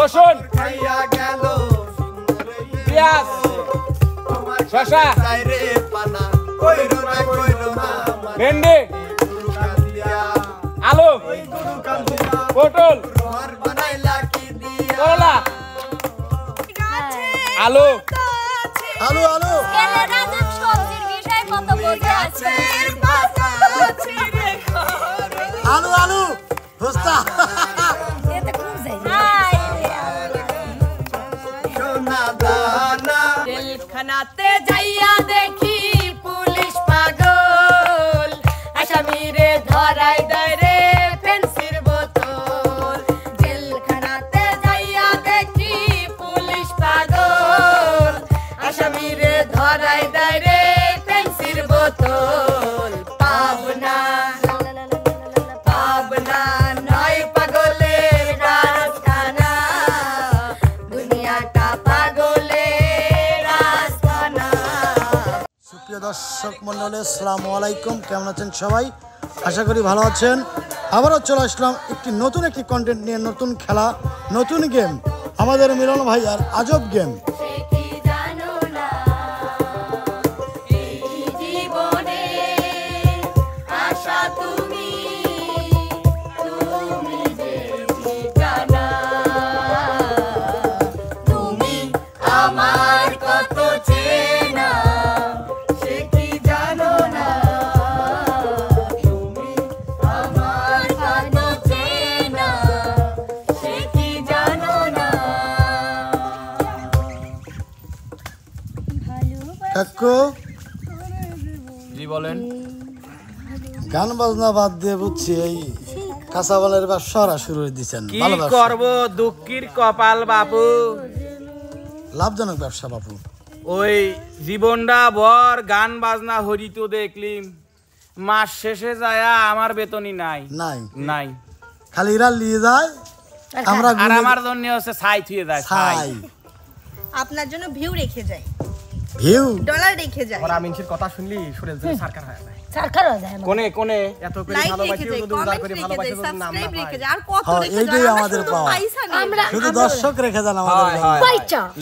রসুন, পেঁয়াজ, শসা, ভেন্ডি, আলু, পটল, করলা, আলু, আলু আলু সবজির বিষয় কত বোঝা আছে। আলু আলু হোস্তা জেলখানাতে যাইয়া দেখি পুলিশ পাগল, আসামিরে ধরাই দেয় রে পেন্সির বোতল। জেলখানাতে যাইয়া দেখি পুলিশ পাগল, আসামিরে ধরাই দেয় রে পেন্সির বোতল। পাবনা পাবনা নয় পাগলের রাজখানা, দুনিয়াটা পাগলের রাজখানা। সুপ্রিয় দর্শক মন্ডলী, আসসালামু আলাইকুম। কেমন আছেন সবাই? আশা করি ভালো আছেন। আবারও চলে আসলাম একটি কন্টেন্ট নিয়ে, নতুন খেলা, নতুন গেম, আমাদের মিলন ভাই আর আজব গেম। কাকু জি বলেন। গান বাজনা বাদ দিয়ে বুঝছি এই কাঁচামালের ব্যবসা শুরু করে দিচ্ছেন। কি করব, দুঃখীর কপাল বাপু। লাভজনক ব্যবসা বাপু। ওই জীবনটা ভর গান বাজনা হরিত দেখলিম, মাস শেষে যায় আমার বেতনই নাই নাই নাই। খালি এরা নিয়ে যায়, আমরা আর আমার জন্য হচ্ছে ছাই থুয়ে যায় ছাই। আপনার জন্য ভিউ রেখে যায়, ভিউ ডলার রেখে যায়। ওরা মিনসির কথা শুনলি শরীর জন্য সরকার হয়ে যায়। সরকার হয়ে যায় কোনে কোনে এত করে লাইক রেখে ভালোবাসিও যায়, যদি উদার কমেন্ট করে রেখে ভালোবাসিও যায়, যদি নাম না সাবস্ক্রাইব রেখে পায়। যায়, আর কত হ্যাঁ, রেখে এইটাই যায়। আমাদের পাওয়া। পয়সা নেই। শুধু দর্শক রেখে যান আমাদের।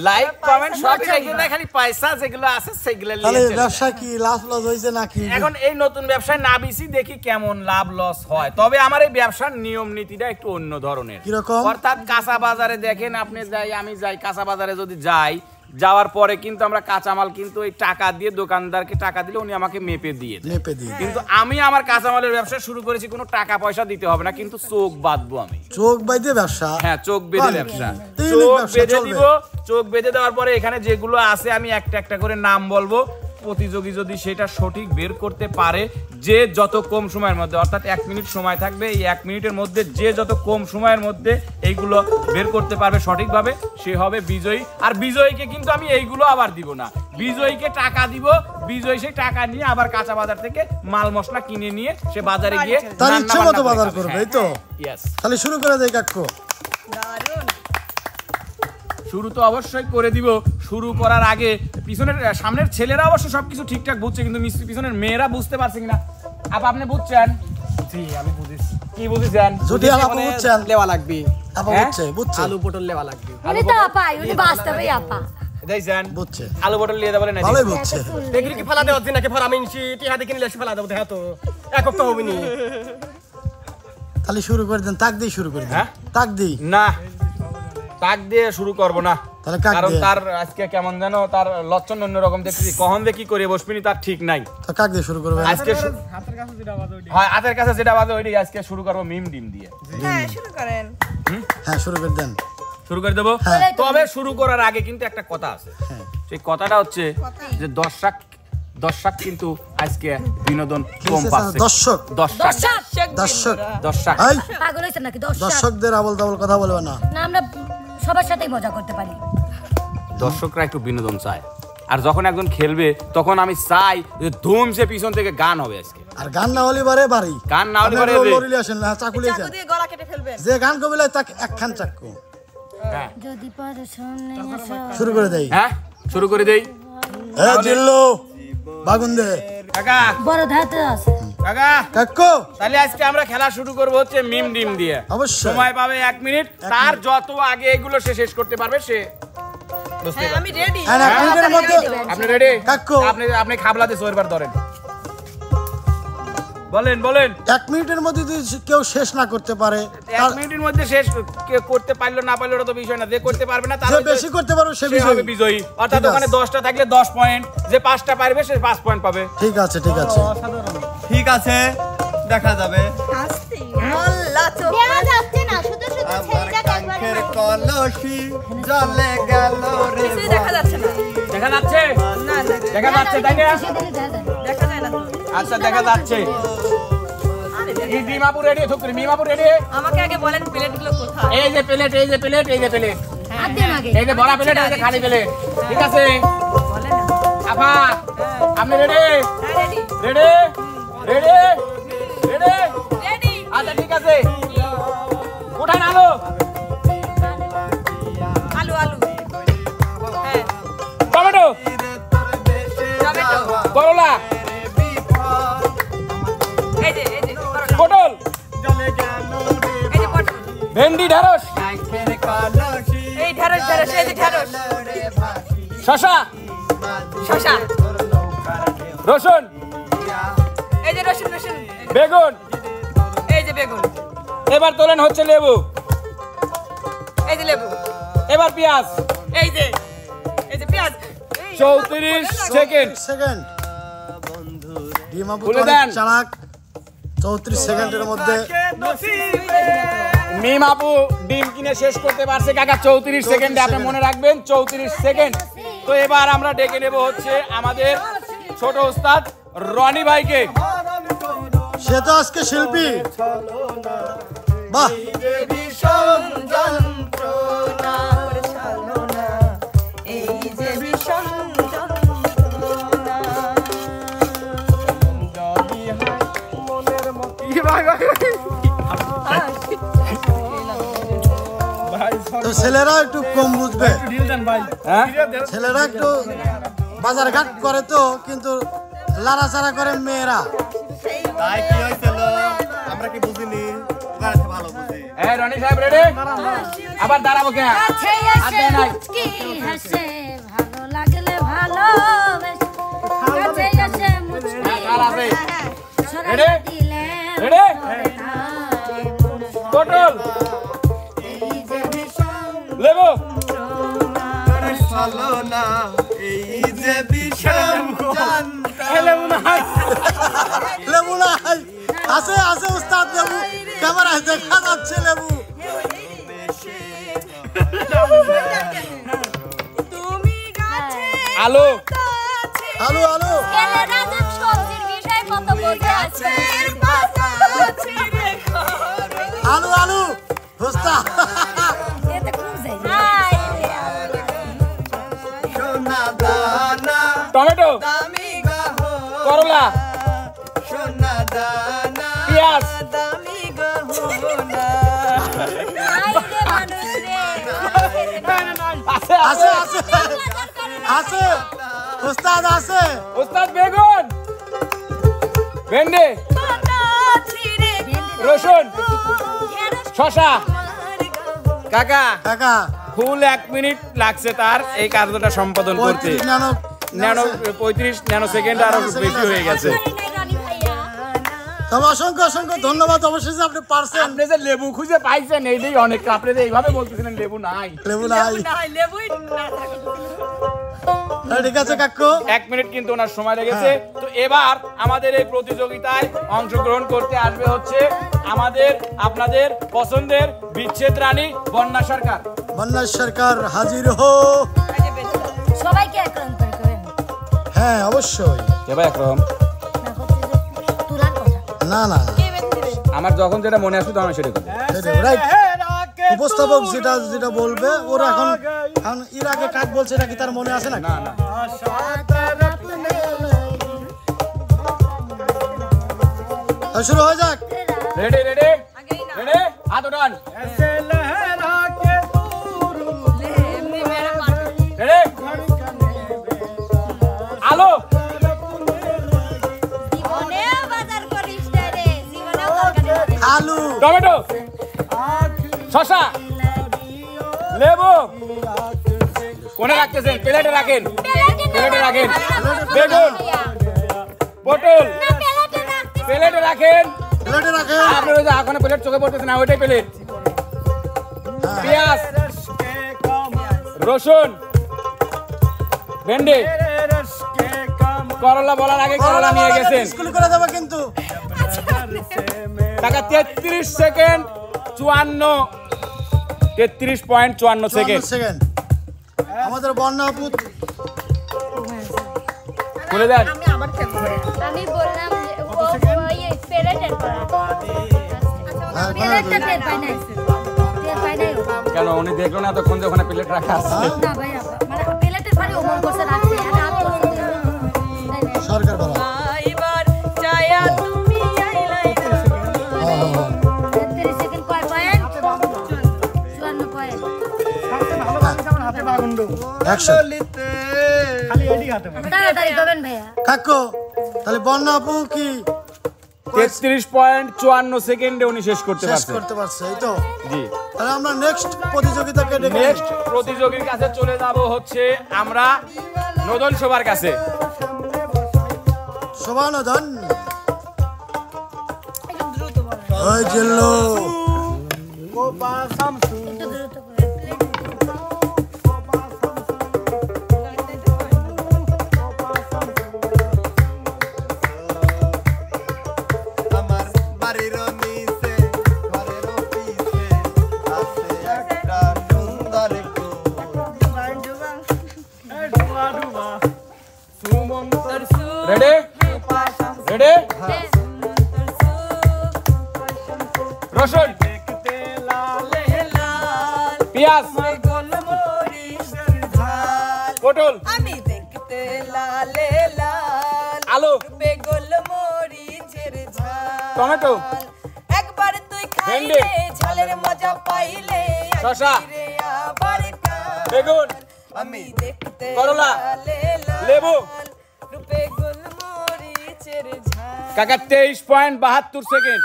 লাইক কমেন্ট সব রেখে দেয়, খালি পয়সা যেগুলো আছে সেগুলো তাহলে নিয়ে চলে ব্যবসা কি লাভ লস হয়েছে নাকি? যায়। এখন এই নতুন ব্যবসায় নাবিসি দেখি কেমন লাভ লস হয়। তবে আমার এই ব্যবসার নিয়ম নীতিটা একটু অন্য ধরনের। কিরকম? অর্থাৎ কাঁচা বাজারে দেখেন, আপনি যাই আমি যাই, কাঁচা বাজারে যদি যাই, যাওয়ার পরে কিন্তু আমরা কাঁচামাল কিন্তু ওই টাকা দিয়ে, দোকানদারকে টাকা দিলে উনি আমাকে মেপে দিয়ে দেয়। মেপে দিই। কিন্তু আমি আমার কাঁচামালের ব্যবসা শুরু করেছি, কোনো টাকা পয়সা দিতে হবে না, কিন্তু চোখ বাঁধবো আমি। চোখ বাইতে ব্যবসা। হ্যাঁ, চোখ বেঁধে অনেক। ব্যবসা। দৈনিক চোখ ব্যবসা বেঁধে চলবে। দিব। চোখ বেঁধে দেওয়ার পরে এখানে যেগুলো আছে আমি একটা একটা করে নাম বলবো। প্রতিযোগী যদি সেটা সঠিক বের করতে পারে, যে যত কম সময়ের মধ্যে, অর্থাৎ 1 মিনিট সময় থাকবে, এই 1 মিনিটের মধ্যে যে যত কম সময়ের মধ্যে এইগুলো বের করতে পারবে সঠিকভাবে, সে হবে বিজয়ী। আর বিজয়ীকে কিন্তু আমি এইগুলো আবার দিব না, বিজয়ীকে টাকা দিব। বিজয়ী সেই টাকা নিয়ে আবার কাঁচা বাজার থেকে মাল মশলা কিনে নিয়ে সে বাজারে গিয়ে তার রান্না ইচ্ছে বান্না মতো করে বাজার খাবে। করবে, এই হ্যাঁ, তো? yes। তাহলে শুরু করে দেয় কাকু। দারুণ। শুরু তো অবশ্যই করে দিব। শুরু করার আগে পিছনের সামনের ছেলেরা অবশ্য সবকিছু ঠিকঠাক বুঝছে, কিন্তু পিছনের মেয়েরা বুঝতে পারছে কিনা। আপনি বুঝছেন? জি আমি বুঝিস। কি বুঝছেন? যদি আপা বুঝছেন, লেওয়া লাগবে, আপা হ্যাঁ? বুঝছে, বুঝছে, আলু পটল লেওয়া লাগবে। উনি তো আপা, উনি বাস্তবেই আপা। দেখছেন? বুঝছে, আলু বটল নিয়ে যাবেন না? ভালোই বুঝছে। দেখলি কি ফেলা দেওয়া নাকি ফেরা মিনসি টিহা দেখে নিলে ফেলা দেবো, দেখা তো একক তো হবি নি। তাহলে শুরু করে দেন, তাক দিয়ে শুরু করে দেন। হ্যাঁ? তাক দিই। না, তাক দিয়ে শুরু করব না। তাহলে কাক কারণ দিয়ে। তার আজকে কেমন যেন তার লক্ষণ অন্যরকম দেখছি। কখন দিয়ে কি করে বসবিনি তার ঠিক নাই। তো কাক দিয়ে শুরু করবেন। আজকে হাতের কাছে যেটা বাজে ওইটা। হয় হাতের কাছে যেটা বাজে ওইটাই আজকে শুরু করব মিম ডিম দিয়ে। হ্যাঁ, শুরু করেন। হ্যাঁ, শুরু করে দেন। শুরু করে দেবো। হ্যাঁ। তবে শুরু করার আগে কিন্তু একটা কথা আছে। সেই কথাটা হচ্ছে যে দর্শক কিন্তু আজকে বিনোদন কম পাচ্ছে। দর্শক দর্শক দর্শক এই পাগল হয়েছে নাকি? দর্শকদের আবল তাবল কথা বলবে না। না, আমরা সবার সাথেই মজা করতে পারি। দর্শকরা একটু বিনোদন চায়। আর যখন একজন খেলবে তখন আমি চাই যে ধুমসে পিছন থেকে গান হবে আজকে। আর গান না হলে বারে বাড়ি, গান না হলে বারে লরিলে আসেন না, চাকুলি চাকু আসেন। দিয়ে গলা কেটে ফেলবেন। যে গান কবিলে তাকে একখান চাকু। হ্যাঁ, যদি পারো সামনে আসো। শুরু করে দেই। হ্যাঁ, শুরু করে দেই। এ জিল্লু বাগুন দে। কাকা বড় ধাতে আছে। কাকা কাকু তাহলে আজকে আমরা খেলা শুরু করব হচ্ছে মিম ডিম দিয়ে। অবশ্যই। সময় পাবে 1 মিনিট, তার যত আগে এগুলো সে শেষ করতে পারবে সে বুঝতে হ্যাঁ, পারবে। আমি রেডি। হ্যাঁ, 1 মিনিটের মধ্যে আপনি রেডি? কাকু। আপনি খাবলাতে সোরবার ধরেন। বলেন 1 মিনিটের মধ্যে যদি কেউ শেষ না করতে পারে, 1 মিনিটের মধ্যে শেষ করতে পারলো না পারলো ওটা তো বিষয় না, যে করতে পারবে না তার যে বেশি করতে পারবে সে সে হবে বিজয়ী। বিজয়ী। অর্থাৎ ঠিক আছে। ওখানে 10টা থাকলে 10 পয়েন্ট, যে 5টা পারবে সে 5 পয়েন্ট পাবে। ঠিক আছে ঠিক আছে ঠিক আছে, দেখা যাবে। আস্তে মোল্লা চোখ দেয়া যাচ্ছে না, শুধু শুধু আমার ছেলেটাকে একবার কাঙ্ক্ষের কলসি জ্বলে গেল রে। কিছুই দেখা যাচ্ছে না। দেখা যাচ্ছে? না না দেখা যাচ্ছে তাই না? দেখা যায় না তো। আচ্ছা দেখা যাচ্ছে। আরে দেখা- এই ডিমাপুর রেডি, থুকরি মিমাপুর রেডি। আমাকে আগে বলেন প্লেটগুলো কোথায়? এই যে প্লেট, এই যে প্লেট, এই যে প্লেট, হাত দেন আগে। এই যে ভরা প্লেট, এই যে খালি প্লেট। ঠিক আছে বলেন না। আপা, আপনি রেডি? হ্যাঁ ready. Ready ready ready. Ready. আচ্ছা ঠিক আছে, কোথায় আলো? আলু আলু। হ্যাঁ টমেটো, টমেটো। করলা, এই যে করলা। পটল, এই যে পটল। ভেন্ডি, ঢেঁড়স, কাঙ্ক্ষের কলসি এই ঢেঁড়স ঢেঁড়স এই যে ঢেঁড়স। শসা, শসা। রসুন, এই যে রসুন রসুন। বেগুন। এই যে বেগুন। এবার তোলেন হচ্ছে লেবু, এই যে লেবু। এবার পেঁয়াজ। এই যে পেঁয়াজ। 34 সেকেন্ড। সেকেন্ড ডিমাপুর বলে অনেক দেন। চালাক। 34 সেকেন্ডের মধ্যে মিম আপু ডিম কিনে শেষ করতে পারছে কাকা 34 সেকেন্ডে। আপনি মনে রাখবেন 34 সেকেন্ড। তো এবার আমরা ডেকে নেব হচ্ছে আমাদের ছোট ওস্তাদ রনি ভাইকে। সে তো আজকে শিল্পী। বাহ ভীষণ যন্ত্রণা এই যে ভীষণ যন্ত্রণা। তো ছেলেরা একটু কম বুঝবে, হ্যাঁ ছেলেরা একটু বাজার ঘাট করে তো, কিন্তু লাড়াচাড়া করে মেয়েরা। তাই কি হয়েছিল আমরা কি বুঝিনি? ওরা তো ভালো বুঝে। এই রনি সাহেব রেডি? আবার দাঁড়াবো কেন? কাছে এসে মুচকি হাসে, ভালো লাগলে ভালোবেসে। কাছে এসে মুচকি আর আছে ছড়াই রেডি? দিলে রেডি? পটল, এই যে ভীষণ লেবু, চলো না এই যে ভীষণ যন্ত্রণা। লেবু নাই, আছে আছে উস্তাদ লেবু, ক্যামেরায় দেখা যাচ্ছে লেবু। তুমি গাছে আলু, গাছে আলু আলু ছেলেরা যে সবজির বিষয় কত বোঝে আছে। আলু আলু উস্তাদ। এতে খুব যাই। সোনা দানা টমেটো, দামি গহনা, করলা, সোনা দানা পেঁয়াজ, দামি গহনা। নাই রে মানুষ রে। আছে আছে আছে আছে আছে উস্তাদ আছে। ওস্তাদ বেগুন, ভেন্ডি, রসুন, শসা। কাকা কাকা ফুল 1 মিনিট লাগছে তার এই কার্যটা সম্পাদন করতে। 35 ন্যানো সেকেন্ড আরো বেশি হয়ে গেছে। রনি ভাইয়া তবে অসংখ্য অসংখ্য ধন্যবাদ, অবশেষে আপনি পারছেন। আপনি যে লেবু খুঁজে পাইছেন এইটাই অনেক। আপনি যে এইভাবে বলতেছিলেন লেবু নাই। লেবু নাই। লেবুই না। ঠিক আছে কাকু। 1 মিনিট কিন্তু ওনার সময় লেগেছে। তো এবার আমাদের এই প্রতিযোগিতায় অংশগ্রহণ করতে আসবে হচ্ছে আমাদের আপনাদের পছন্দের বিচ্ছেদ রানী বন্যা সরকার। বন্যা সরকার হাজির হো। এই যে বেশ। সবাইকে একরকম করে করেন হ্যাঁ অবশ্যই। কে ভাই একরকম? না হচ্ছে যে তুলার কথা। না না কে বেশ দিবে? আমার যখন যেটা মনে আসবে তখন সেটা করি। রাইট। উপস্থাপক যেটা যেটা বলবে ওরা এখন এর আগে কাক বলছে নাকি তার মনে আছে না? না না শুরু হয়ে যাক। রেডি রেডি আগেই না। রেডি হাত উঠান। এমনি মেরে পারবে। রেডি আলো জীবনে বাজার করিস টমেটো, শসা, লেবু, কোনে রাখতেছেন? প্লেটে রাখেন, প্লেটে রাখেন। বেগুন, পটল, প্লেটে রাখেন। প্লেটে রাখেন। আপনার ওই যে এখনো প্লেট চোখে পড়তেছে না, ওইটাই প্লেট। পেঁয়াজ, রসুন, ভেন্ডি, করলা বলার আগে করলা নিয়ে গেছেন। স্কুল করে দেবো কিন্তু। টাকা 33 সেকেন্ড 33.54 সেকেন্ড। সেকেন্ড। আমাদের বন্যা আপু বলে দেন। আমি বললাম যে ওই প্লেটের করা প্লেটটা টের পাই নাই টের পাই নাই কেন উনি দেখলো না তখন যে ওখানে প্লেট রাখা আছে? না ভাই মানে প্লেটের পারে ওমন করছে রাখছে আর আপ করছে সরকার বলা। এবার চায়া তুমি আইলাই 30 সেকেন্ড কয় পয়েন্ট 54 পয়েন্ট 100। তাড়াতাড়ি করবেন ভাইয়া কাকু তাহলে বন্যা আপু কি 33.54 সেকেন্ডে উনি শেষ করতে শেষ পারছেন। করতে পারছে? এই তো। জি। তাহলে আমরা নেক্সট প্রতিযোগিতাকে ডেকে নেক্সট প্রতিযোগীর কাছে চলে যাব হচ্ছে আমরা নদন সবার কাছে। শোভানোধন ওই জিল্লু আমার বাড়ির নিচে ঘরের পিছে আছে একটা সুন্দর রেডি রেডি রসুন পেঁয়াজ পটল আমি দেখতে লালে লাল আলু বেগল মরিচের ঝাল টমেটো একবার তুই ভেন্ডি, খাইলে ঝালের মজা পাইলে শসা, ফিরে আবার কাল। বেগুন আমি দেখতে করলা, লালে লাল লেবু। রূপে গোলমরিচের ঝাল কাকা 23.72 সেকেন্ড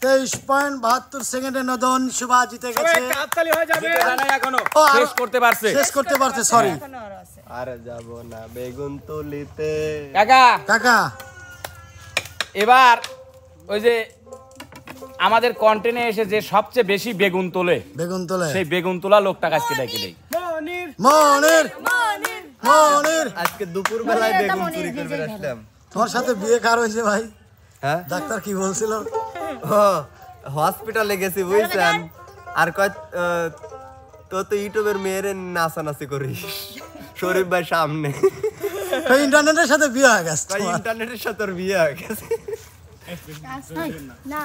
23.72 সেকেন্ডে নদন শুভা জিতে গেছে। কাপতালি হয়ে যাবে। জানাই এখনো ও, আরো- শেষ করতে পারছে। শেষ করতে পারছে, সরি আর যাব না বেগুন তুলিতে। কাকা কাকা। এবার ওই যে আমাদের কন্টেন্টে এসে যে সবচেয়ে বেশি বেগুন তোলে বেগুন তোলে সেই বেগুন তোলা লোকটা কাজকে ডেকে দেই। মনির মনির আজকে দুপুর বেলায় বেগুন চুরি করবে আসলাম। তোমার সাথে বিয়ে কার হয়েছে ভাই? হ্যাঁ ডাক্তার কি বলছিল? ও হসপিটালে গেছি বুঝছেন। আর কয় তো ইউটিউবের মেয়ের নাচানাচি করিস শরীফ ভাই সামনে। ওই ইন্টারনেটের সাথে বিয়ে হয়ে গেছে কয় তোমার। ইন্টারনেটের সাথে ওর বিয়ে হয়ে গেছে। না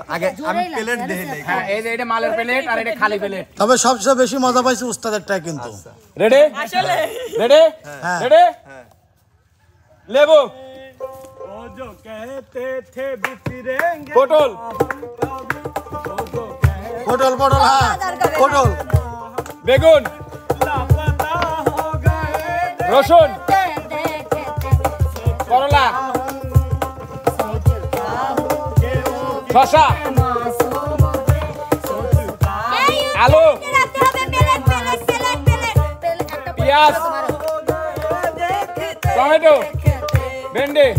আগে আমি প্লেট দেখে নেই। হ্যাঁ এই যে এটা মালের প্লেট আর এটা খালি প্লেট। তবে সবচেয়ে বেশি মজা পাইছি উস্তাদেরটা কিন্তু। রেডি আসলে রেডি হ্যাঁ। রেডি লেবু পটল পটল পটল হ্যাঁ পটল বেগুন রসুন করলা শসা আলু পেঁয়াজ টমেটো ভেন্ডি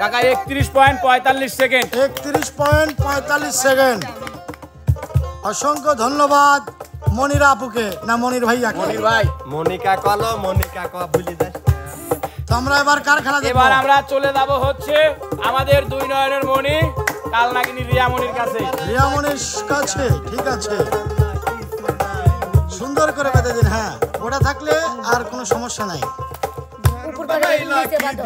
কাকা 31.45 সেকেন্ড 31.45 সেকেন্ড। অসংখ্য ধন্যবাদ মনিরা আপুকে, না মনির ভাইয়াকে। মনির ভাই মনিকা কলো মনিকা ক ভুলি যাস। তো আমরা এবার কার খেলা দেখব? এবার আমরা চলে যাব হচ্ছে আমাদের দুই নয়নের মণি কালনাগিনী রিয়া মনির কাছে। রিয়া মনির কাছে। ঠিক আছে, সুন্দর করে বেঁধে দিন। হ্যাঁ ওটা থাকলে আর কোনো সমস্যা নাই। উপর থেকে নিচে বাঁধো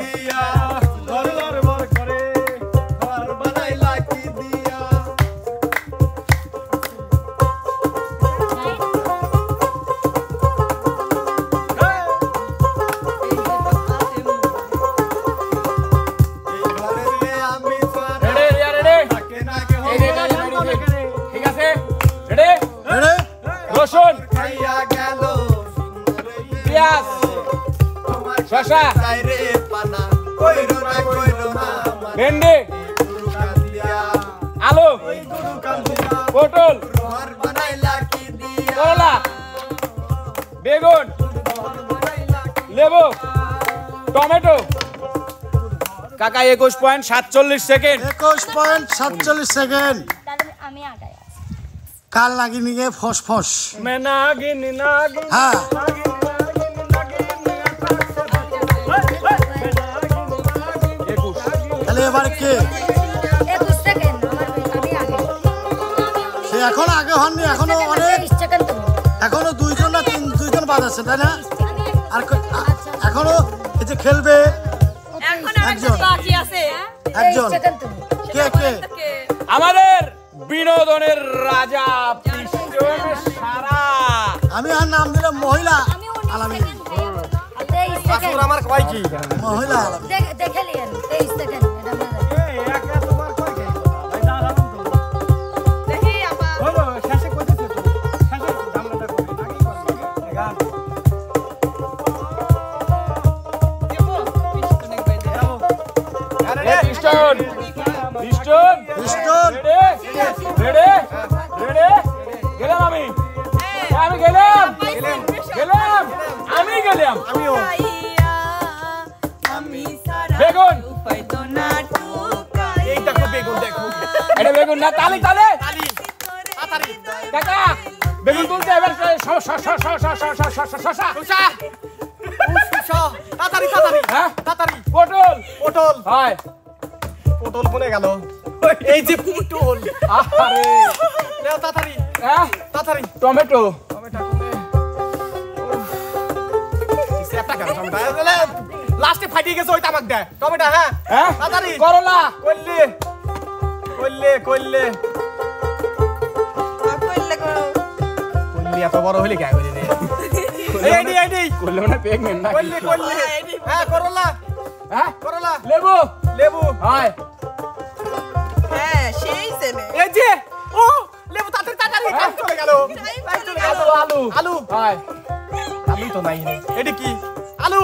রেডি রিয়া রেডি ঠিক আছে রেডি রেডি? রসুন পেঁয়াজ শসা ভেন্ডি আলু পটল করলা বেগুন লেবু টমেটো কাকা 21.47 সেকেন্ড 21.47 সেকেন্ড তাহলে আমি আগাই আছি। কাল নাগিনি গে ফসফস নাগিন নাগিন হ্যাঁ তাহলে এবার কে 21 সেকেন্ড আমি আগে। সে এখন আগে হননি এখনো অনেক 23 সেকেন্ড তুমি। এখনো দুইজন বাদ আছে তাই না আমি আর এখনো এই যে খেলবে এখন একজন বাকি আছে। একজন 23 সেকেন্ড তুমি। কে কে আমাদের বিনোদনের রাজা পিস্টন সারা আমি আর নাম দিলাম মহিলা আমি 19 আলামিন সেকেন্ড 23 সেকেন্ড আমার কয় কি মহিলা আলামিন দেখে লিয়েন 23 সেকেন্ড এটা আমরা দেখি আপা পিস্টন পিস্টন পিস্টন রেডি গেলাম আমি গেলাম আমি গেলাম আমি সারা বেগুন উপায় তো না টুকাই এই দেখো বেগুন দেখো এটা বেগুন না তালে কাকা বেগুন তুলতে এবার শশা তাড়াতাড়ি হ্যাঁ তাড়াতাড়ি পটল পটল হয় পটল বনে গেল এই যে পটল আরে নাও তাড়াতাড়ি হ্যাঁ তাড়াতাড়ি টমেটো লাস্টে ফাটিয়ে গেছে ওই তামাক দেয় টমেটো হ্যাঁ হ্যাঁ তাড়াতাড়ি করলা করলে করলে এত বড় হলে কে করে রে এই করলে মানে পেগমেন্ট না করলে হ্যাঁ করলা হ্যাঁ করলা লেবু হয় হ্যাঁ সেই ছেলে এই যে ও লেবু তাড়াতাড়ি কাজ চলে গেল আলু হয় আলু তো নাই এটা কি আলু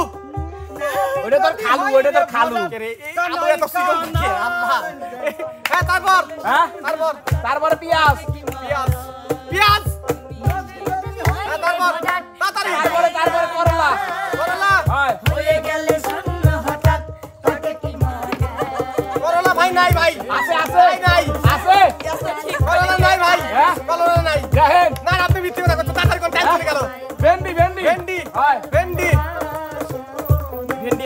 ওটা তোর খালু রে এই আলু এত সিগল কি আল্লাহ হ্যাঁ তারপর হ্যাঁ তারপর তারপরে পেঁয়াজ পেঁয়াজ হ্যাঁ তারপর তাড়াতাড়ি তারপরে করলা হয় করলা ভাই নাই ভাই আছে নাই করলা নাই ভাই হ্যাঁ? করলা নাই দেখেন না আপনি মিথ্যে কথা বলছেন তাড়াতাড়ি কোন টাইম চলে গেল ভেন্ডি ভেন্ডি হয় ভেন্ডি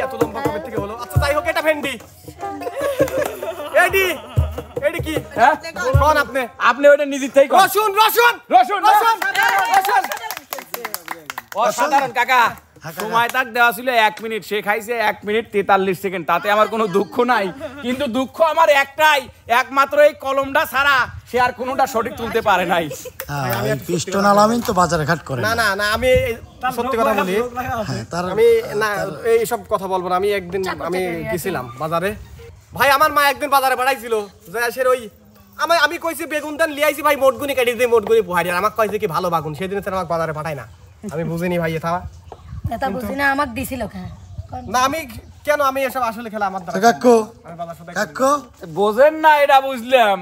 এত লম্বা কবে থেকে হলো আচ্ছা যাই হোক এটা ভেন্ডি এডি কি হ্যাঁ কোন আপনি আপনি ওটা নিজের থেকে রসুন অসাধারণ কাকা সময় তাক দেওয়া ছিল 1 মিনিট সে খাইছে 1 মিনিট 43 সেকেন্ড তাতে আমার কোনো দুঃখ নাই কিন্তু দুঃখ আমার একটাই একমাত্র এই কলমটা ছাড়া সে আর কোনোটা সঠিক তুলতে পারে নাই এই পিস্টন আলামিন তো বাজারে ঘাট করে না আমি সত্যি কথা বলি হ্যাঁ, তার আমি না এইসব কথা বলবো না আমি একদিন আমি গেছিলাম বাজারে ভাই আমার মা একদিন বাজারে পাঠাইছিল যে ওই আমি কইছি বেগুন দান লিয়াইছি ভাই মোটগুনি কেটে দিয়ে মোটগুনি পোহাই আর আমাকে কইছে কি ভালো বাগুন সেদিন আমাকে বাজারে পাঠাই না আমি বুঝিনি ভাই এটা এটা বুঝি না আমাকে দিছিল খা না আমি কেন আমি এসব আসলে খেলা আমার দ্বারা কাকু আমি বাজার সদাই কাকু বোঝেন না এটা বুঝলাম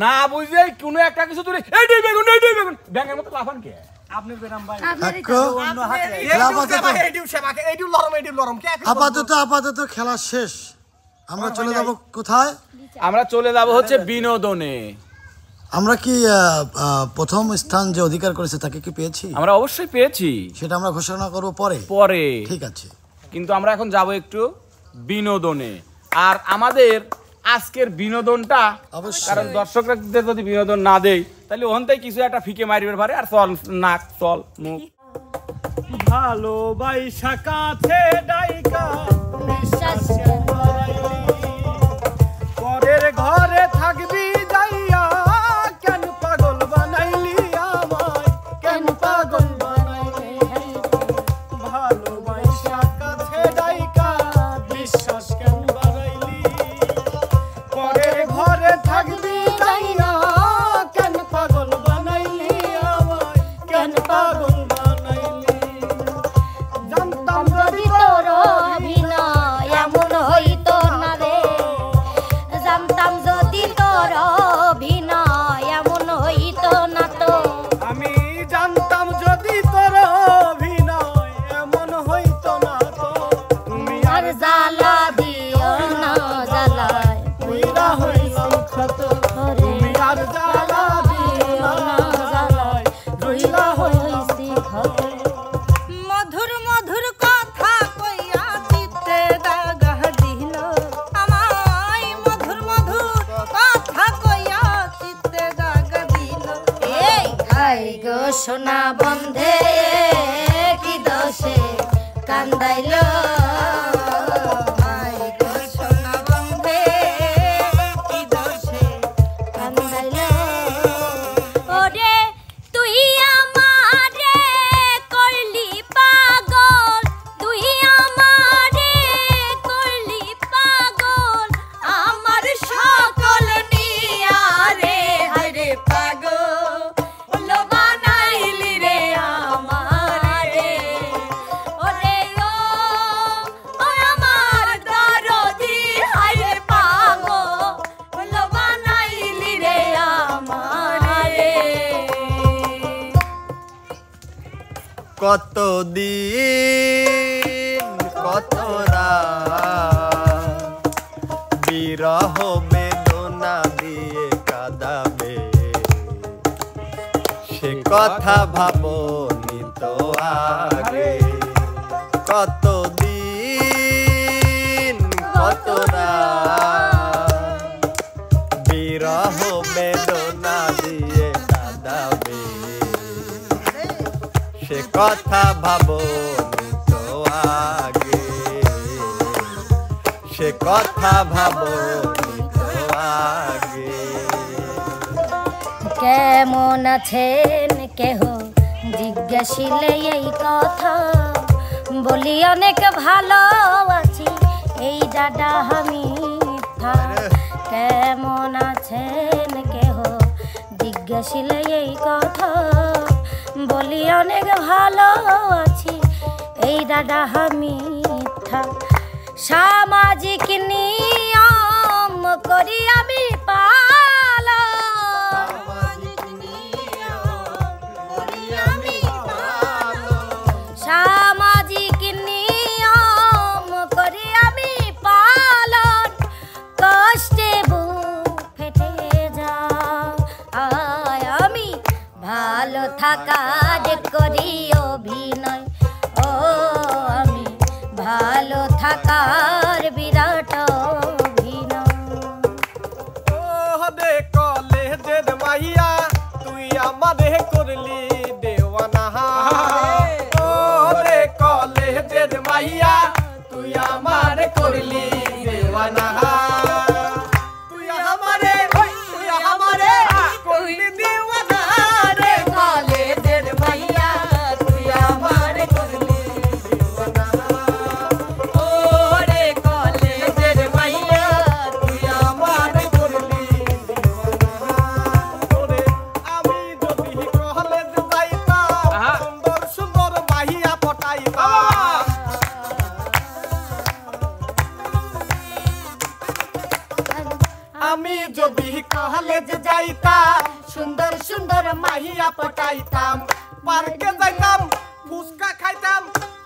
না বুঝে কোনো একটা কিছু তুলে এইটাই বেগুন ব্যাঙের মতো লাফান কে আপনারই কাকু আপাতত খেলা শেষ আমরা চলে যাব কোথায় আমরা চলে যাব হচ্ছে বিনোদনে আমরা কি প্রথম স্থান যে অধিকার করেছে তাকে কি পেয়েছি আমরা অবশ্যই পেয়েছি সেটা আমরা ঘোষণা করব পরে ঠিক আছে কিন্তু আমরা এখন যাব একটু বিনোদনে আর আমাদের আজকের বিনোদনটা অবশ্যই। কারণ দর্শকদের যদি বিনোদন না দেই তাহলে ওখানটাই কিছু একটা ফিকে মারিবার পারে আর চল নাক চল মুখ ভালোবাসা কাছে ডাইকা বিশ্বাস পরের ঘরে থাকবি যাইয়া কেন পাগল বানাইলি আমায় কেন পাগল বানাইলি ভালোবাসা কাছে ডাইকা বিশ্বাস কেন বানাইলি পরের ঘরে থাকবি যাইয়া কেন পাগল বানাইলি আমায় কেন পাগল বানাইলি জানতাম যদি তোর অভিনয় এমন হইতো না রে জানতাম যদি তোর অভিনয় রইলা হইছি ঘরে মধুর মধুর কথা কইয়া চিত্তে দাগা দিল আমায় মধুর মধুর কথা কইয়া চিত্তে দাগা দিল এই হাই গো সোনা বন্ধে কি দোষে কান্দাইলো হাই গো সোনা বন্ধে কি দোষে কান্দাইলো ওরে তুই আমারে করলি পাগল, তুই আমারে করলি পাগল, আমার সকল নিয়া রে হায়রে পাগল বানাইলি রে আমারে। ওরে ও আমার দরদি হায়রে পাগল বানাইলি রে আমারে। কত দিন কত রাত বিরহ বেদনা দিয়ে কাঁদাবে সে কথা ভাবনি তো আগে কত দিন কত রাত বিরহ বেদনা দিয়ে কাঁদাবে সে কথা ভাবনি তো আগে সে কথা ভাবনি তো আগে কেমন আছেন কেহ জিজ্ঞাসিলে এই কথা বলি অনেক ভালো আছি এই দাদা মিথ্যা কেমন আছেন কেহ জিজ্ঞাসিলে এই কথা বলি অনেক ভালো আছি এই দাদা মিথ্যা সামাজিক নিয়ম করি আমি পালন সামাজিক নিয়ম করি আমি পালন কষ্টে বুক ফেটে যায় আমি ভালো থাকার করি অভিনয় ও আমি ভালো থাকার বিরাট অভিনয় ও রে কলেজের মাইয়া তুই আমারে করলি দেওয়ানা ও রে কলেজের মাইয়া তুই আমারে করলি দেওয়ানা তুই আমারে করলি দেওয়ানা রে কলেজের মাইয়া তুই আমারে করলি দেওয়ানা ও রে কলেজের মাইয়া তুই আমারে করলি দেওয়ানা ওরে আমি যদি কলেজ যাইতাম সুন্দর সুন্দর মাইয়া পটাইতাম আমি যদি কলেজ যাইতাম সুন্দর সুন্দর মাইয়া পটাইতাম পার্কে যাইতাম ফুচকা খাইতাম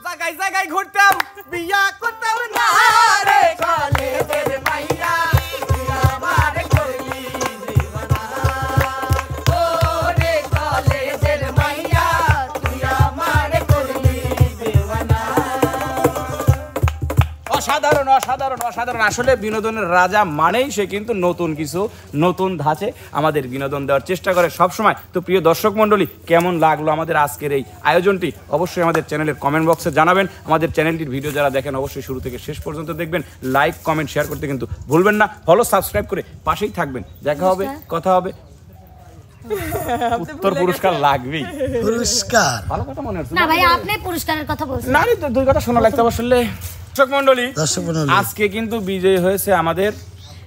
জায়গায় জায়গায় ঘুরতাম বিয়া করতাম না রে কলেজের মাইয়া তুই আমারে করলি দেওয়ানা ও রে কলেজের মাইয়া তুই আমারে করলি দেওয়ানা অসাধারণ অসাধারণ অসাধারণ। আসলে বিনোদনের রাজা মানেই সে কিন্তু নতুন কিছু নতুন ধাঁচে আমাদের বিনোদন দেওয়ার চেষ্টা করে সব সময়। তো প্রিয় দর্শক মণ্ডলী, কেমন লাগলো আমাদের আজকের এই আয়োজনটি অবশ্যই আমাদের চ্যানেলের কমেন্ট বক্সে জানাবেন। আমাদের চ্যানেলটির ভিডিও যারা দেখেন অবশ্যই শুরু থেকে শেষ পর্যন্ত দেখবেন, লাইক কমেন্ট শেয়ার করতে কিন্তু ভুলবেন না, ফলো সাবস্ক্রাইব করে পাশেই থাকবেন। দেখা হবে, কথা হবে, উত্তর পুরস্কার লাগবেই। পুরস্কার ভালো কথা মনে হচ্ছে না ভাই আপনি পুরস্কারের কথা বলছেন না, তো দুই কথা শোনা লাগতো আসলে। দর্শক মণ্ডলী, দর্শক মণ্ডলী। আজকে কিন্তু বিজয়ী হয়েছে আমাদের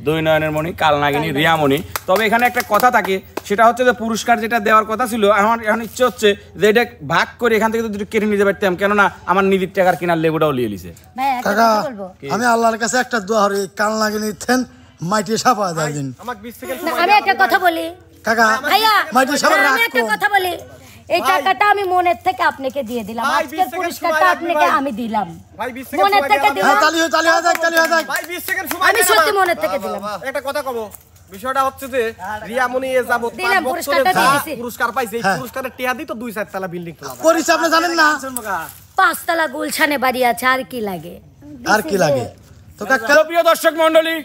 দুই নয়নের মণি কালনাগিনী রিয়ামণি। তবে এখানে একটা কথা থাকে, সেটা হচ্ছে যে পুরস্কার যেটা দেওয়ার কথা ছিল, আমার এখন ইচ্ছে হচ্ছে যে এটা ভাগ করে এখান থেকে দুটো কেটে নিতে পারতাম, কেননা আমার নিজের টাকার কেনার লেবুটাও লিয়ে লিছে। ভাই একটা কাকা কথা বলবো আমি আল্লাহর কাছে একটা দোয়া করি, কাল নাকি নিচ্ছেন মাইটি সাপা দেয় দিন। আমাকে 20 সেকেন্ড না, আমি একটা কথা বলি কাকা ভাইয়া মাইটি সাপা আমি রাখ একটা কথা বলি, এই টাকাটা আমি মনের থেকে আপনাকে দিয়ে দিলাম, ভাই, 20 আজকের সেকেন্ড পুরস্কারটা সময় আপনাকে লাগবে, আমি দিলাম ভাই 20 সেকেন্ড মনের সময় থেকে দেওয়া দিলাম, হ্যাঁ তালি হয়ে যাক তালি হয়ে যাক। ভাই 20 সেকেন্ড সময় আমি দেন সত্যি আমার। মনের থেকে দিলাম। একটা কথা কব, বিষয়টা হচ্ছে যে রিয়ামণি এ যাবত 5 দিলাম, বছরে পুরস্কারটা দিয়ে দিছি। পুরস্কার পাইছে এই হ্যাঁ। পুরস্কারের টিয়া দিই তো 2-4 তলা বিল্ডিং তোলা যায়। করিস আপনি জানেন না 5 তলা গুলশানে বাড়ি আছে, আর কি লাগে? আর কি লাগে তো কাকা তো প্রিয় দর্শক মণ্ডলী,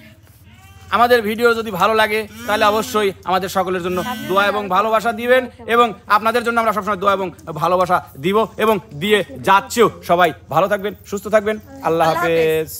আমাদের ভিডিও যদি ভালো লাগে তাহলে অবশ্যই আমাদের সকলের জন্য দোয়া এবং ভালোবাসা দিবেন, এবং আপনাদের জন্য আমরা সবসময় দোয়া এবং ভালোবাসা দিব এবং দিয়ে যাচ্ছেও। সবাই ভালো থাকবেন, সুস্থ থাকবেন। আল্লাহ হাফেজ।